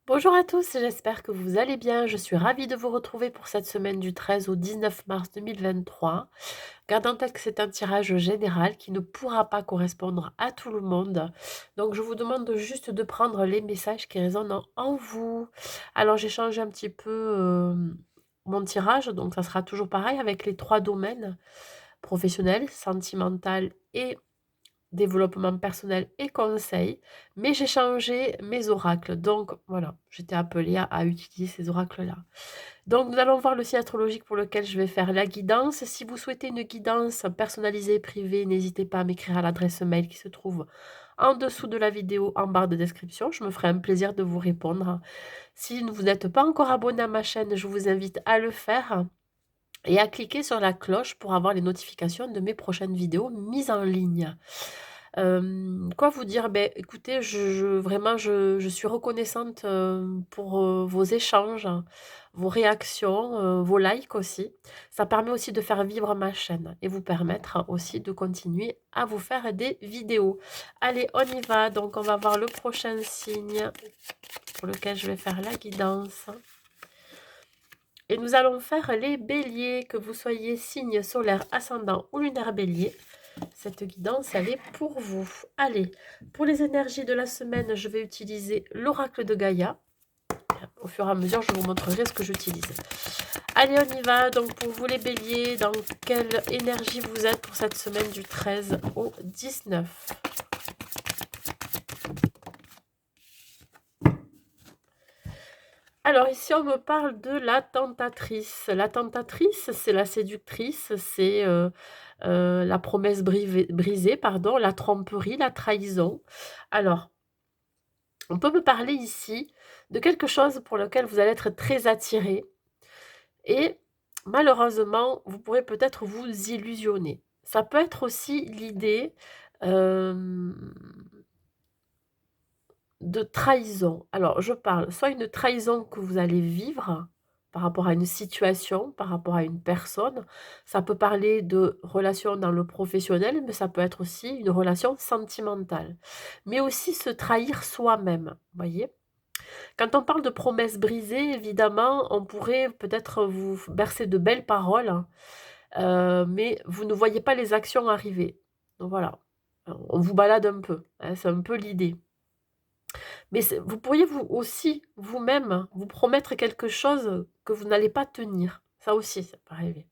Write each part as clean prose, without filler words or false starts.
Bonjour à tous, j'espère que vous allez bien. Je suis ravie de vous retrouver pour cette semaine du 13 au 19 mars 2023. Gardant en tête que c'est un tirage général qui ne pourra pas correspondre à tout le monde. Donc je vous demande juste de prendre les messages qui résonnent en vous. Alors j'ai changé un petit peu mon tirage, donc ça sera toujours pareil avec les trois domaines: professionnel, sentimental et développement personnel et conseil, mais j'ai changé mes oracles. Donc voilà, j'étais appelée à utiliser ces oracles-là. Donc nous allons voir le signe astrologique pour lequel je vais faire la guidance. Si vous souhaitez une guidance personnalisée et privée, n'hésitez pas à m'écrire à l'adresse mail qui se trouve en dessous de la vidéo en barre de description. Je me ferai un plaisir de vous répondre. Si vous n'êtes pas encore abonné à ma chaîne, je vous invite à le faire et à cliquer sur la cloche pour avoir les notifications de mes prochaines vidéos mises en ligne. Quoi vous dire? Ben écoutez, vraiment, je suis reconnaissante, pour, vos échanges, vos réactions, vos likes aussi. Ça permet aussi de faire vivre ma chaîne et vous permettre aussi de continuer à vous faire des vidéos. Allez, on y va. Donc on va voir le prochain signe pour lequel je vais faire la guidance. Et nous allons faire les béliers, que vous soyez signe solaire, ascendant ou lunaire bélier. Cette guidance, elle est pour vous. Allez, pour les énergies de la semaine, je vais utiliser l'oracle de Gaïa. Au fur et à mesure, je vous montrerai ce que j'utilise. Allez, on y va. Donc, pour vous les béliers, dans quelle énergie vous êtes pour cette semaine du 13 au 19? Alors ici, on me parle de la tentatrice. La tentatrice, c'est la séductrice, c'est la promesse brisée, pardon, la tromperie, la trahison. Alors, on peut me parler ici de quelque chose pour lequel vous allez être très attiré et malheureusement, vous pourrez peut-être vous illusionner. Ça peut être aussi l'idée hem, de trahison. Alors je parle soit une trahison que vous allez vivre par rapport à une situation, par rapport à une personne. Ça peut parler de relations dans le professionnel, mais ça peut être aussi une relation sentimentale. Mais aussi se trahir soi-même, voyez? Quand on parle de promesses brisées, évidemment, on pourrait peut-être vous bercer de belles paroles, mais vous ne voyez pas les actions arriver. Donc voilà, on vous balade un peu, hein, c'est un peu l'idée. Mais vous pourriez vous aussi, vous-même, vous promettre quelque chose que vous n'allez pas tenir. Ça aussi, ça peut arriver.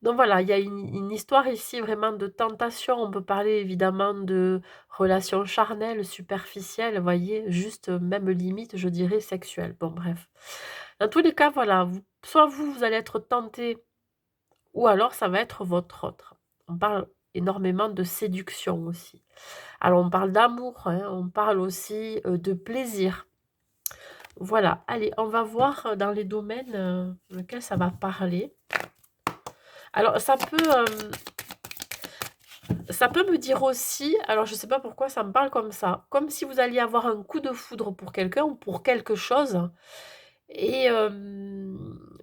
Donc voilà, il y a une histoire ici vraiment de tentation. On peut parler évidemment de relations charnelles, superficielles, vous voyez, juste même limite, je dirais, sexuelles. Bon, bref. Dans tous les cas, voilà, soit vous allez être tenté, ou alors ça va être votre autre. On parle énormément de séduction aussi. Alors on parle d'amour, hein, on parle aussi de plaisir. Voilà, allez, on va voir dans les domaines dans lesquels ça va parler. Alors ça peut me dire aussi, alors je ne sais pas pourquoi ça me parle comme ça, comme si vous alliez avoir un coup de foudre pour quelqu'un ou pour quelque chose et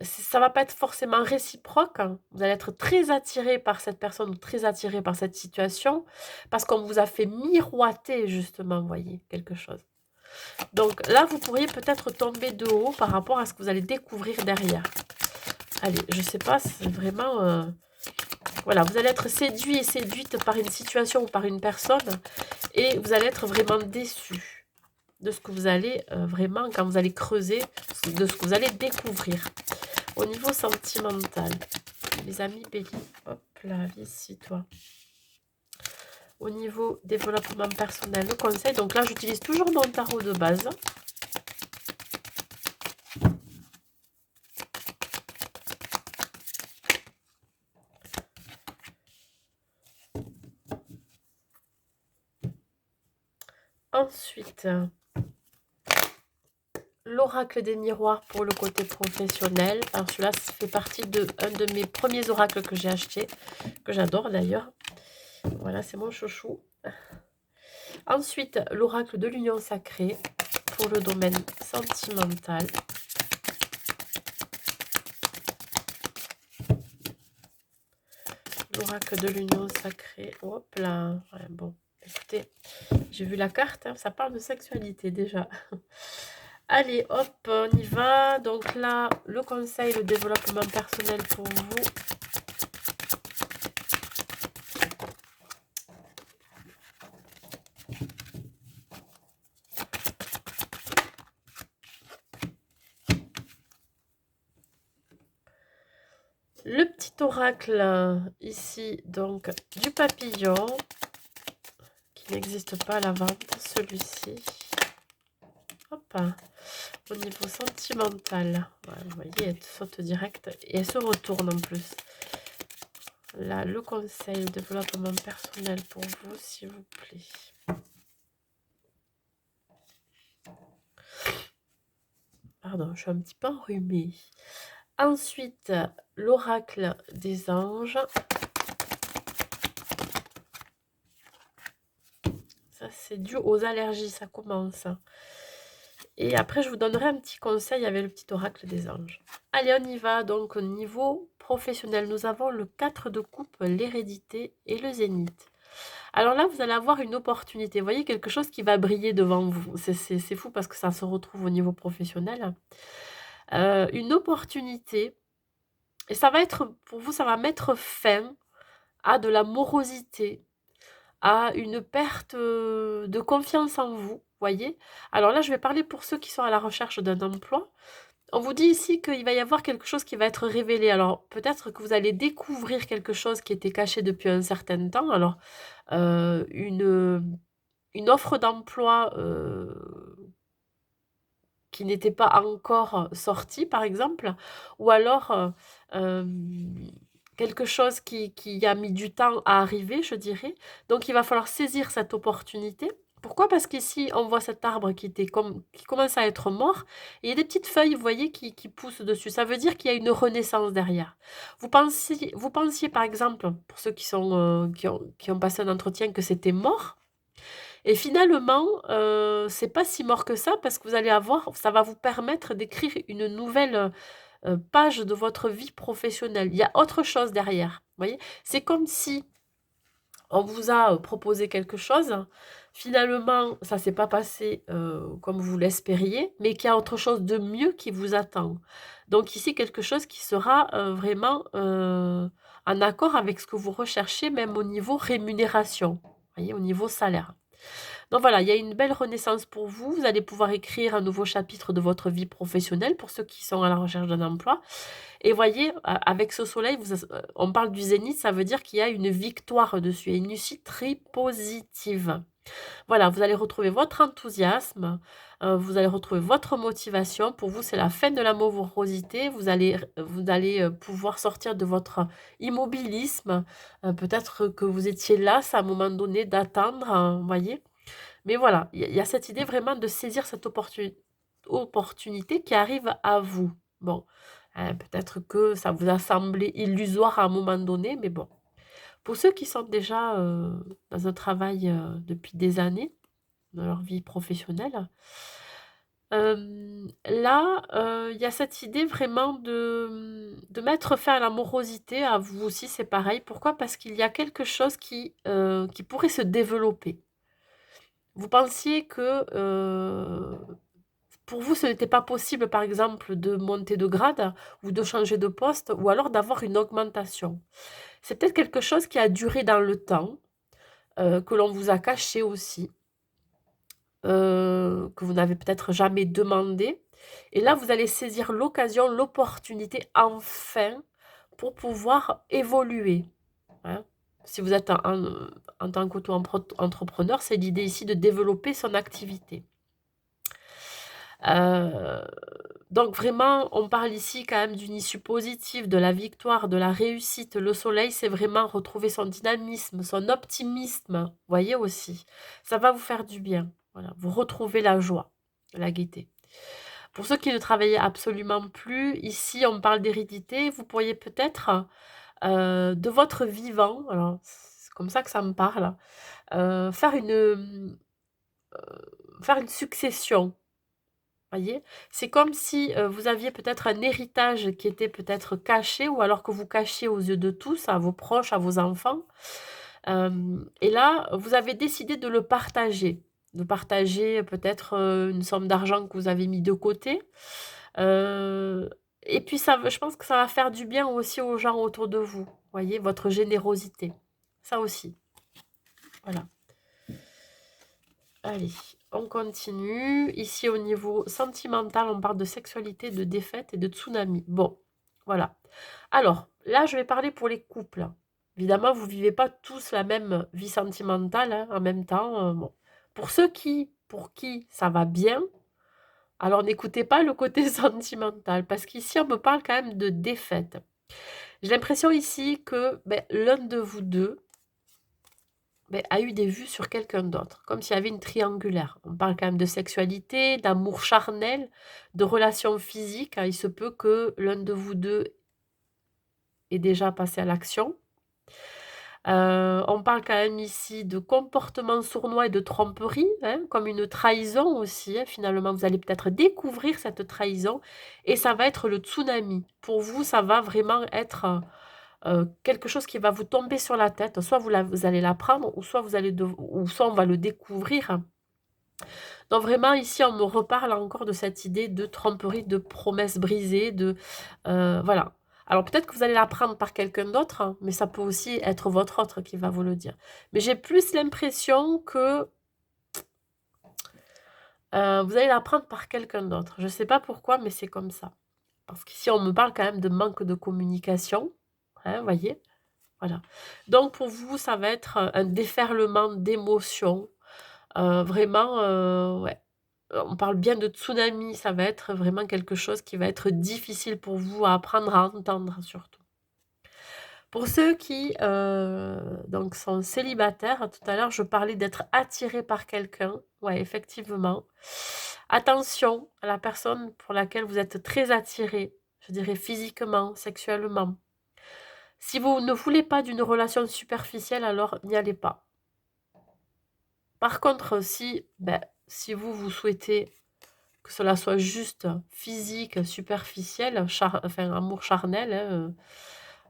ça va pas être forcément réciproque, hein. Vous allez être très attiré par cette personne ou très attiré par cette situation parce qu'on vous a fait miroiter justement, vous voyez, quelque chose. Donc là, vous pourriez peut-être tomber de haut par rapport à ce que vous allez découvrir derrière. Allez, je sais pas, c'est vraiment, voilà, vous allez être séduit et séduite par une situation ou par une personne et vous allez être vraiment déçu de ce que vous allez, vraiment quand vous allez creuser, de ce que vous allez découvrir. Au niveau sentimental, les amis béliers, hop là, viens ici toi. Au niveau développement personnel, le conseil, donc là j'utilise toujours mon tarot de base. Ensuite, l'oracle des miroirs pour le côté professionnel. Alors celui-là fait partie de un de mes premiers oracles que j'ai acheté, que j'adore d'ailleurs. Voilà, c'est mon chouchou. Ensuite, l'oracle de l'union sacrée pour le domaine sentimental. L'oracle de l'union sacrée. Hop là. Ouais, bon, écoutez, j'ai vu la carte, hein, ça parle de sexualité déjà. Allez, hop, on y va. Donc là, le conseil, le développement personnel pour vous. Le petit oracle ici, donc du papillon, qui n'existe pas à la vente, celui-ci. Hop, au niveau sentimental. Ouais, vous voyez, elle saute direct et elle se retourne en plus. Là, le conseil, le développement personnel pour vous, s'il vous plaît. Pardon, je suis un petit peu enrhumée. Ensuite, l'oracle des anges. Ça, c'est dû aux allergies, ça commence. Et après, je vous donnerai un petit conseil avec le petit oracle des anges. Allez, on y va. Donc, au niveau professionnel, nous avons le 4 de coupe, l'hérédité et le zénith. Alors là, vous allez avoir une opportunité. Vous voyez, quelque chose qui va briller devant vous. C'est fou parce que ça se retrouve au niveau professionnel. Une opportunité. Et ça va être, pour vous, ça va mettre fin à de la morosité, à une perte de confiance en vous, voyez. Alors là, je vais parler pour ceux qui sont à la recherche d'un emploi. On vous dit ici qu'il va y avoir quelque chose qui va être révélé. Alors peut-être que vous allez découvrir quelque chose qui était caché depuis un certain temps. Alors une offre d'emploi qui n'était pas encore sortie, par exemple, ou alors quelque chose qui a mis du temps à arriver, je dirais. Donc, il va falloir saisir cette opportunité. Pourquoi? Parce qu'ici, on voit cet arbre qui commence à être mort, et il y a des petites feuilles, vous voyez, qui poussent dessus. Ça veut dire qu'il y a une renaissance derrière. Vous pensiez, par exemple, pour ceux qui ont passé un entretien, que c'était mort, et finalement, c'est pas si mort que ça parce que vous allez avoir ça va vous permettre d'écrire une nouvelle, page de votre vie professionnelle. Il y a autre chose derrière, vous voyez? C'est comme si on vous a, proposé quelque chose, finalement ça s'est pas passé, comme vous l'espériez, mais qu'il y a autre chose de mieux qui vous attend. Donc ici, quelque chose qui sera, vraiment, en accord avec ce que vous recherchez, même au niveau rémunération, vous voyez? Au niveau salaire. Donc voilà, il y a une belle renaissance pour vous. Vous allez pouvoir écrire un nouveau chapitre de votre vie professionnelle pour ceux qui sont à la recherche d'un emploi. Et voyez, avec ce soleil, on parle du zénith, ça veut dire qu'il y a une victoire dessus et une réussite très positive. Voilà, vous allez retrouver votre enthousiasme, vous allez retrouver votre motivation. Pour vous, c'est la fin de la morosité. Vous allez pouvoir sortir de votre immobilisme. Peut-être que vous étiez las à un moment donné d'attendre, vous voyez. Mais voilà, il y a cette idée vraiment de saisir cette opportunité qui arrive à vous. Bon, peut-être que ça vous a semblé illusoire à un moment donné, mais bon. Pour ceux qui sont déjà dans un travail depuis des années, dans leur vie professionnelle, là, il y a cette idée vraiment de mettre fin à la morosité. À vous aussi, c'est pareil. Pourquoi? Parce qu'il y a quelque chose qui pourrait se développer. Vous pensiez que, pour vous, ce n'était pas possible, par exemple, de monter de grade ou de changer de poste ou alors d'avoir une augmentation. C'est peut-être quelque chose qui a duré dans le temps, que l'on vous a caché aussi, que vous n'avez peut-être jamais demandé et là, vous allez saisir l'occasion, l'opportunité, enfin, pour pouvoir évoluer, hein. Si vous êtes en tant qu'auto-entrepreneur, c'est l'idée ici de développer son activité. Heu, donc vraiment, on parle ici quand même d'une issue positive, de la victoire, de la réussite. Le soleil, c'est vraiment retrouver son dynamisme, son optimisme, vous voyez aussi? Ça va vous faire du bien, voilà. Vous retrouvez la joie, la gaieté. Pour ceux qui ne travaillent absolument plus, ici, on parle d'hérédité. Vous pourriez peut-être, de votre vivant, alors c'est comme ça que ça me parle, faire faire une succession. Voyez? C'est comme si, vous aviez peut-être un héritage qui était peut-être caché ou alors que vous cachiez aux yeux de tous, à vos proches, à vos enfants. Et là, vous avez décidé de le partager. de partager peut-être, une somme d'argent que vous avez mis de côté. Heu et puis je pense que ça va faire du bien aussi aux gens autour de vous, voyez? Votre générosité, ça aussi, voilà. Allez, on continue. Ici, au niveau sentimental, on parle de sexualité, de défaite et de tsunami. Bon, voilà. Alors, là, je vais parler pour les couples. Évidemment, vous vivez pas tous la même vie sentimentale, hein, en même temps, bon. Pour qui ça va bien, alors n'écoutez pas le côté sentimental, parce qu'ici, on me parle quand même de défaite. J'ai l'impression ici que, l'un de vous 2 a eu des vues sur quelqu'un d'autre, comme s'il y avait une triangulaire. On parle quand même de sexualité, d'amour charnel, de relations physiques, hein. Il se peut que l'un de vous 2 ait déjà passé à l'action. On parle quand même ici de comportement sournois et de tromperie, hein, comme une trahison aussi, hein. Finalement, vous allez peut-être découvrir cette trahison et ça va être le tsunami. Pour vous, ça va vraiment être, quelque chose qui va vous tomber sur la tête. Soit vous allez l'apprendre ou soit on va le découvrir. Donc vraiment ici, on me reparle encore de cette idée de tromperie, de promesses brisées, voilà. Alors peut-être que vous allez l'apprendre par quelqu'un d'autre, hein, mais ça peut aussi être votre autre qui va vous le dire. Mais j'ai plus l'impression que, vous allez l'apprendre par quelqu'un d'autre. Je ne sais pas pourquoi, mais c'est comme ça. Parce qu'ici, on me parle quand même de manque de communication, hein, vous voyez? Voilà. Donc pour vous, ça va être, un déferlement d'émotions, vraiment, ouais. On parle bien de tsunami, ça va être vraiment quelque chose qui va être difficile pour vous à apprendre à entendre surtout. Pour ceux qui, donc sont célibataires, tout à l'heure je parlais d'être attiré par quelqu'un. Ouais, effectivement. Attention à la personne pour laquelle vous êtes très attiré, je dirais physiquement, sexuellement. Si vous ne voulez pas d'une relation superficielle, alors n'y allez pas. Par contre, si vous souhaitez que cela soit juste physique, superficiel, enfin amour charnel, hein,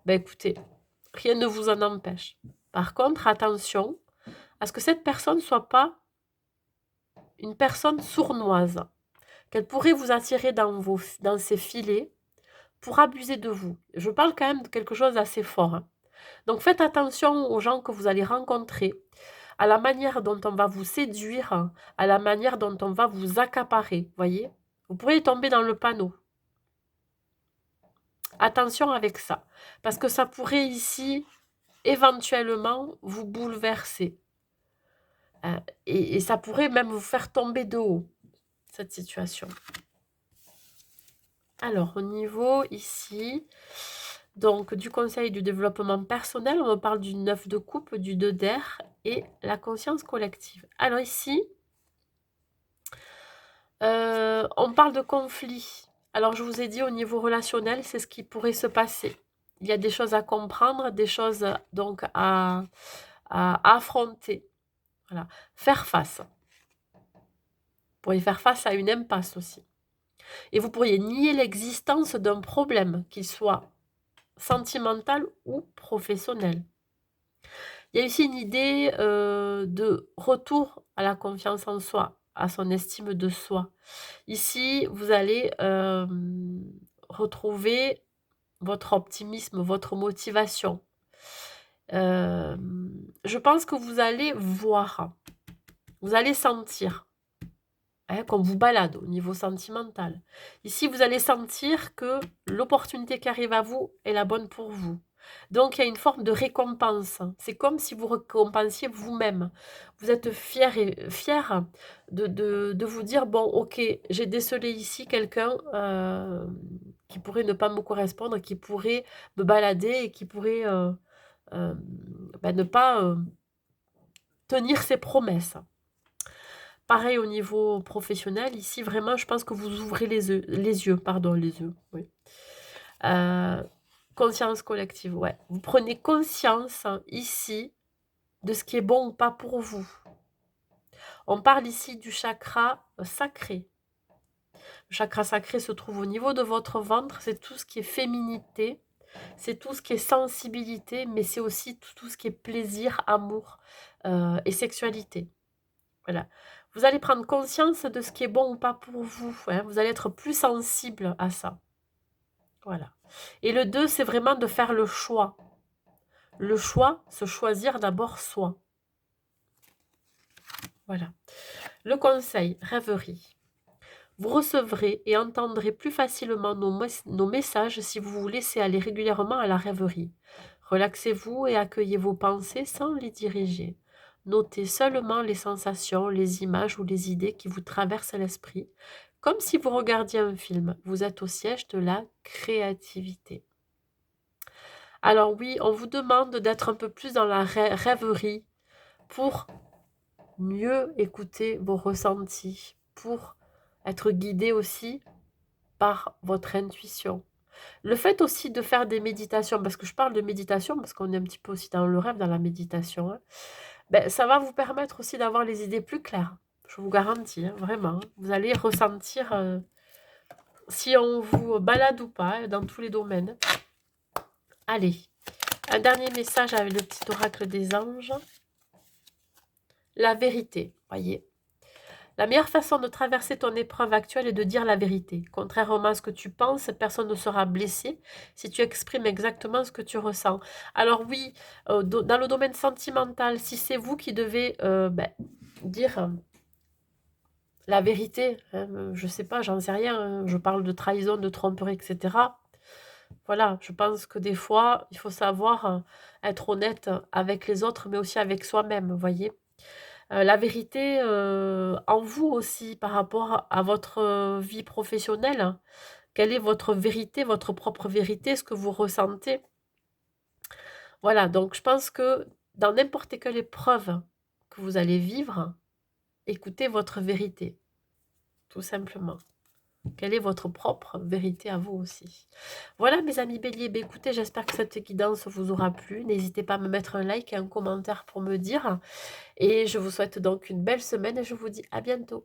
écoutez, rien ne vous en empêche. Par contre, attention à ce que cette personne ne soit pas une personne sournoise, qu'elle pourrait vous attirer dans ses filets pour abuser de vous. Je parle quand même de quelque chose d'assez fort, hein. Donc faites attention aux gens que vous allez rencontrer, à la manière dont on va vous séduire, à la manière dont on va vous accaparer, voyez? Vous pourriez tomber dans le panneau. Attention avec ça, parce que ça pourrait ici, éventuellement, vous bouleverser. Et ça pourrait même vous faire tomber de haut, cette situation. Alors, au niveau ici, donc du conseil du développement personnel, on parle du 9 de coupe, du 2 d'air et la conscience collective. Alors ici, on parle de conflit. Alors je vous ai dit au niveau relationnel, c'est ce qui pourrait se passer. Il y a des choses à comprendre, des choses donc à affronter. Voilà. Faire face. Vous pourriez faire face à une impasse aussi. Et vous pourriez nier l'existence d'un problème, qu'il soit sentimental ou professionnel. Il y a ici une idée de retour à la confiance en soi, à son estime de soi. Ici, vous allez retrouver votre optimisme, votre motivation. Je pense que vous allez voir, vous allez sentir, hein, qu'on vous balade au niveau sentimental. Ici, vous allez sentir que l'opportunité qui arrive à vous est la bonne pour vous. Donc, il y a une forme de récompense. C'est comme si vous récompensiez vous-même. Vous êtes fier de vous dire, bon, ok, j'ai décelé ici quelqu'un qui pourrait ne pas me correspondre, qui pourrait me balader et qui pourrait ne pas tenir ses promesses. Pareil au niveau professionnel, ici vraiment je pense que vous ouvrez les yeux, pardon, les yeux, oui. Heu, Conscience collective, ouais. Vous prenez conscience, hein, ici, de ce qui est bon ou pas pour vous. On parle ici du chakra, sacré. Le chakra sacré se trouve au niveau de votre ventre, c'est tout ce qui est féminité, c'est tout ce qui est sensibilité, mais c'est aussi tout ce qui est plaisir, amour, et sexualité. Voilà. Vous allez prendre conscience de ce qui est bon ou pas pour vous, hein. Vous allez être plus sensible à ça. Voilà. Et le 2, c'est vraiment de faire le choix. Le choix, se choisir d'abord soi. Voilà. Le conseil, rêverie. Vous recevrez et entendrez plus facilement nos messages si vous vous laissez aller régulièrement à la rêverie. Relaxez-vous et accueillez vos pensées sans les diriger. Notez seulement les sensations, les images ou les idées qui vous traversent l'esprit, comme si vous regardiez un film. Vous êtes au siège de la créativité. Alors oui, on vous demande d'être un peu plus dans la rêverie pour mieux écouter vos ressentis, pour être guidé aussi par votre intuition. Le fait aussi de faire des méditations, parce que je parle de méditation, parce qu'on est un petit peu aussi dans le rêve, dans la méditation, hein, ben, ça va vous permettre aussi d'avoir les idées plus claires. Je vous garantis, hein, vraiment. Vous allez ressentir si on vous balade ou pas dans tous les domaines. Allez, un dernier message avec le petit oracle des anges. La vérité, voyez. La meilleure façon de traverser ton épreuve actuelle est de dire la vérité. Contrairement à ce que tu penses, personne ne sera blessé si tu exprimes exactement ce que tu ressens. Alors oui, dans le domaine sentimental, si c'est vous qui devez dire la vérité, hein, je sais pas, j'en sais rien, hein, je parle de trahison, de tromperie, etc. Voilà, je pense que des fois, il faut savoir être honnête avec les autres, mais aussi avec soi-même, vous voyez. La vérité, en vous aussi par rapport à votre, vie professionnelle. Quelle est votre vérité, votre propre vérité, ce que vous ressentez? Voilà, donc je pense que dans n'importe quelle épreuve que vous allez vivre, écoutez votre vérité, tout simplement. Quelle est votre propre vérité à vous aussi? Voilà mes amis béliers, beh, écoutez, j'espère que cette guidance vous aura plu. N'hésitez pas à me mettre un like et un commentaire pour me dire et je vous souhaite donc une belle semaine et je vous dis à bientôt.